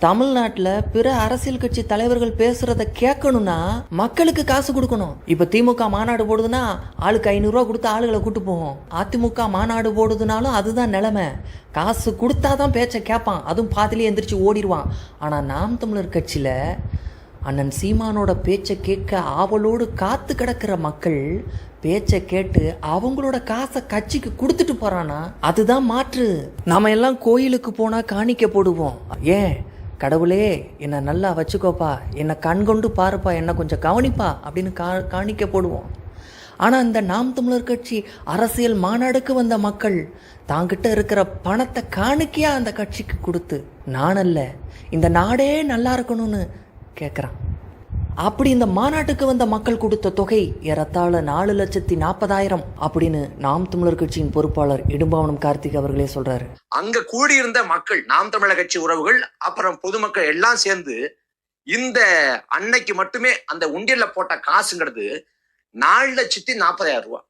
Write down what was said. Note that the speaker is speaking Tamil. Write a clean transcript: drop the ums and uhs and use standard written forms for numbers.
தமிழ்நாட்டுல பிற அரசியல் கட்சி தலைவர்கள் பேசுறத கேட்கணும்னா மக்களுக்கு காசு கொடுக்கணும். இப்ப திமுக மாநாடு போடுதுன்னா ஆளுக்கு 500 ரூபா கொடுத்து ஆளுகளை கூட்டு போவோம். அதிமுக மாநாடு போடுதுனாலும் அதுதான் நிலைமை. காசு கொடுத்தாதான் பேச்சை கேட்பான், அதுவும் பாதிலேயே எந்திரிச்சு ஓடிடுவான். ஆனா நாம் தமிழர் கட்சியில அண்ணன் சீமானோட பேச்சை கேட்க ஆவலோடு காத்து கிடக்கிற மக்கள் பேச்சை கேட்டு அவங்களோட காசை கட்சிக்கு கொடுத்துட்டு போறானா, அதுதான் மாற்று. நாம எல்லாம் கோயிலுக்கு போனா காணிக்க போடுவோம். ஏன் கடவுளே என்னை நல்லா வச்சுக்கோப்பா, என்னை கண் கொண்டு பாருப்பா, என்னை கொஞ்சம் கவனிப்பா அப்படின்னு காணிக்க போடுவோம். ஆனால் இந்த நாம் தமிழர் கட்சி அரசியல் மாநாடுக்கு வந்த மக்கள் தாங்கிட்ட இருக்கிற பணத்தை காணிக்கையா அந்த கட்சிக்கு கொடுத்து நானல்ல இந்த நாடே நல்லா இருக்கணும்னு கேட்குறான். அப்படி இந்த மாநாட்டுக்கு வந்த மக்கள் கொடுத்த தொகை ஏறத்தாழ 4,40,000 அப்படின்னு நாம் தமிழர் கட்சியின் பொறுப்பாளர் இடும்பாவனம் கார்த்திக் அவர்களே சொல்றாரு. அங்க கூடியிருந்த மக்கள், நாம் தமிழர் கட்சி உறவுகள், அப்புறம் பொதுமக்கள் எல்லாம் சேர்ந்து இந்த அன்னைக்கு மட்டுமே அந்த உண்டியல்ல போட்ட காசுங்கிறது 4,40,000 ரூபாய்.